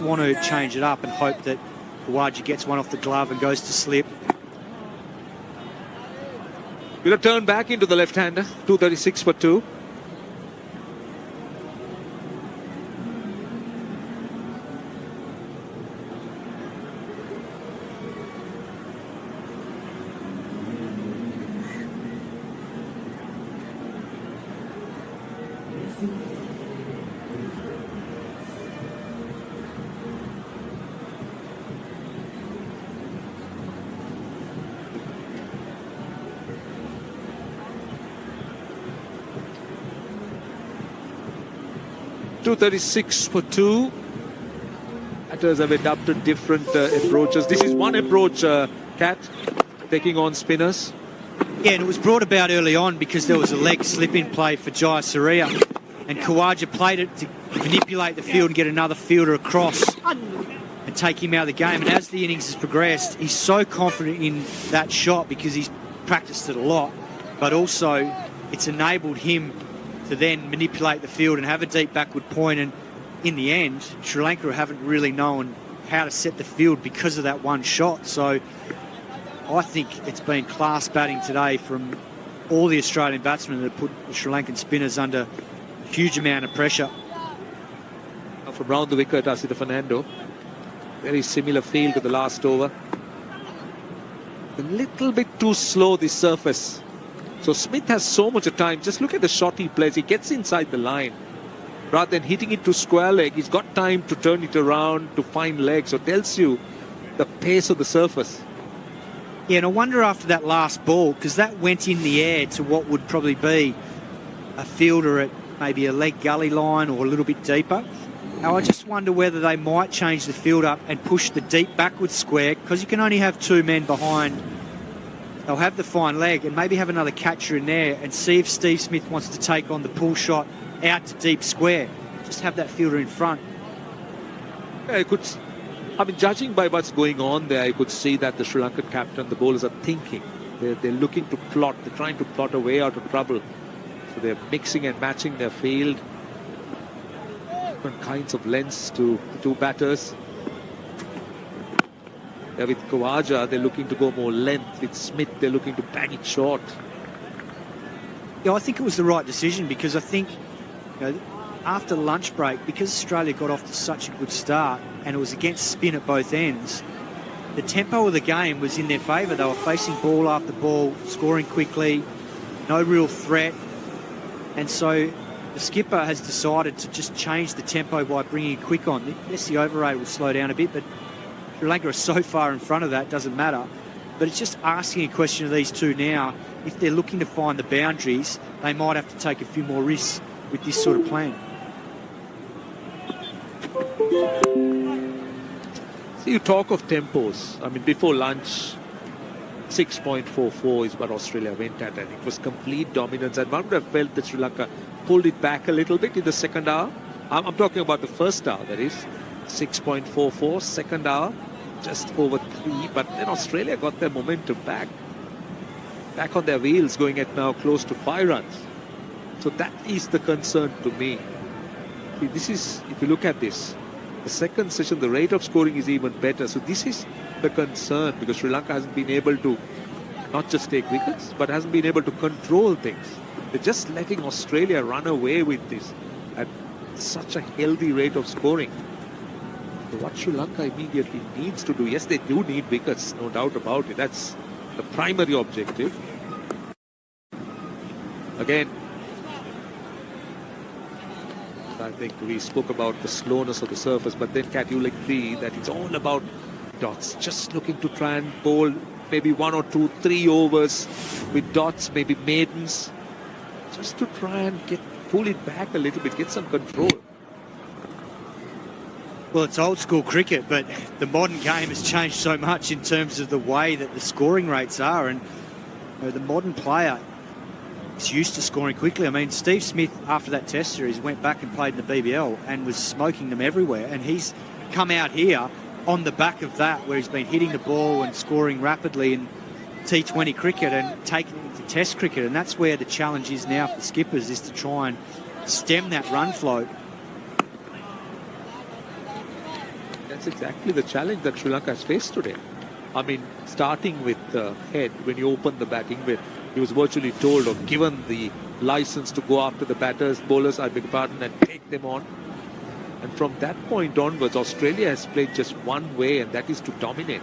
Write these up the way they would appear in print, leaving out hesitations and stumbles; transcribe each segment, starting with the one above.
want to change it up and hope that Khawaja gets one off the glove and goes to slip. Will a turn back into the left-hander, 236 for 2. .236 for 2. Batters have adopted different approaches. This is one approach, Cat, taking on spinners. Yeah, and it was brought about early on because there was a leg slip-in play for Jayasuriya, and Khawaja played it to manipulate the field and get another fielder across and take him out of the game. And as the innings has progressed, he's so confident in that shot because he's practiced it a lot, but also it's enabled him to then manipulate the field and have a deep backward point. And in the end, Sri Lanka haven't really known how to set the field because of that one shot. So I think it's been class batting today from all the Australian batsmen that put the Sri Lankan spinners under a huge amount of pressure. From round the wicket, Asita Fernando. Very similar field to the last over. A little bit too slow, this surface. So Smith has so much of time. Just look at the shot he plays. He gets inside the line. Rather than hitting it to square leg, he's got time to turn it around, to find legs. So it tells you the pace of the surface. Yeah, and I wonder after that last ball, because that went in the air to what would probably be a fielder at maybe a leg gully line or a little bit deeper. Now I just wonder whether they might change the field up and push the deep backward square, because you can only have two men behind. They'll have the fine leg and maybe have another catcher in there and see if Steve Smith wants to take on the pull shot out to deep square. Just have that fielder in front. Yeah, I mean, judging by what's going on there, I could see that the Sri Lankan captain, the bowlers are thinking. They're looking to plot. They're trying to plot a way out of trouble. So they're mixing and matching their field. Different kinds of lengths to the two batters. With Khawaja, they're looking to go more length. With Smith, they're looking to bang it short. Yeah, I think it was the right decision because I think, after lunch break, because Australia got off to such a good start and it was against spin at both ends, the tempo of the game was in their favour. They were facing ball after ball, scoring quickly, no real threat. And so the skipper has decided to just change the tempo by bringing quick on. Yes, the over rate will slow down a bit, but Sri Lanka are so far in front of that, doesn't matter. But it's just asking a question of these two now. If they're looking to find the boundaries, they might have to take a few more risks with this sort of plan. So you talk of tempos. I mean, before lunch, 6.44 is what Australia went at, and it was complete dominance. And one would have felt that Sri Lanka pulled it back a little bit in the second hour. I'm talking about the first hour, that is. 6.44, second hour, just over 3. But then Australia got their momentum back on their wheels, going at now close to 5 runs. So that is the concern to me. This is, if you look at this, the second session, the rate of scoring is even better. So this is the concern, because Sri Lanka hasn't been able to not just take wickets, but hasn't been able to control things. They're just letting Australia run away with this at such a healthy rate of scoring. So what Sri Lanka immediately needs to do, yes, they do need wickets, no doubt about it. That's the primary objective. Again, I think we spoke about the slowness of the surface, but then Cat, you'll agree that it's all about dots. Just looking to try and bowl maybe 1 or 2, 3 overs with dots, maybe maidens, just to try and pull it back a little bit, get some control. Well, it's old school cricket, but the modern game has changed so much in terms of the way that the scoring rates are, and the modern player is used to scoring quickly. I mean, Steve Smith, after that Test series, went back and played in the BBL and was smoking them everywhere, and he's come out here on the back of that, where he's been hitting the ball and scoring rapidly in T20 cricket and taking it into Test cricket, and that's where the challenge is now for skippers, is to try and stem that run flow. That's exactly the challenge that Sri Lanka has faced today. I mean, starting with Head, when he opened the batting with, he was virtually told or given the license to go after the bowlers, I beg your pardon, and take them on. And from that point onwards, Australia has played just one way, and that is to dominate.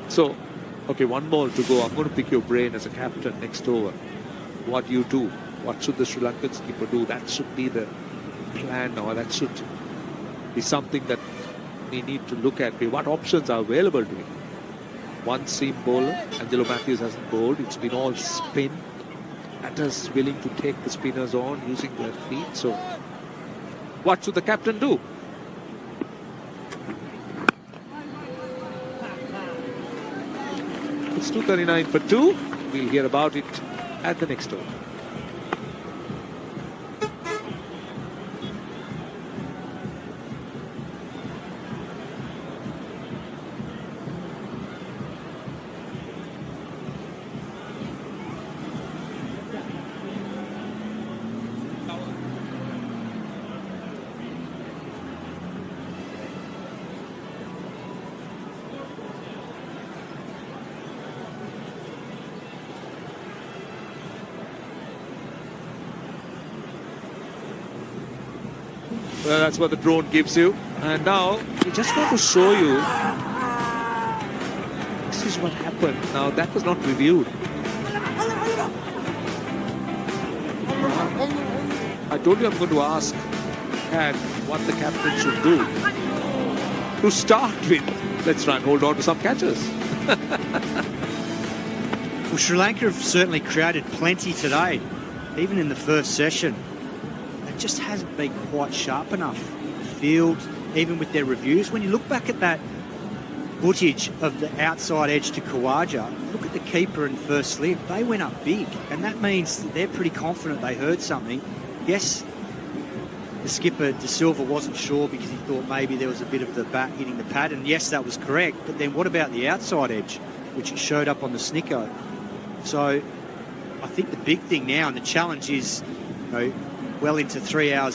So, okay, one more to go. I'm going to pick your brain as a captain next over. What you do? What should the Sri Lankan skipper do? That should be the plan, or that should be something that we need to look at. What options are available to him? One seam bowler, Angelo Matthews hasn't bowled. It's been all spin. Batters willing to take the spinners on using their feet. So, what should the captain do? It's 2:39 for 2. We'll hear about it at the next over. Well, that's what the drone gives you. And now, we just want to show you. This is what happened. Now, that was not reviewed. I told you I'm going to ask Kat what the captain should do. To start with, let's try and hold on to some catches. Well, Sri Lanka have certainly created plenty today, even in the first session. It just hasn't been quite sharp enough. The field, even with their reviews, when you look back at that footage of the outside edge to Khawaja, look at the keeper in first slip. They went up big, and that means that they're pretty confident they heard something. Yes, the skipper, De Silva, wasn't sure because he thought maybe there was a bit of the bat hitting the pad, and yes, that was correct. But then what about the outside edge, which showed up on the Snicko? So I think the big thing now and the challenge is, well into 3 hours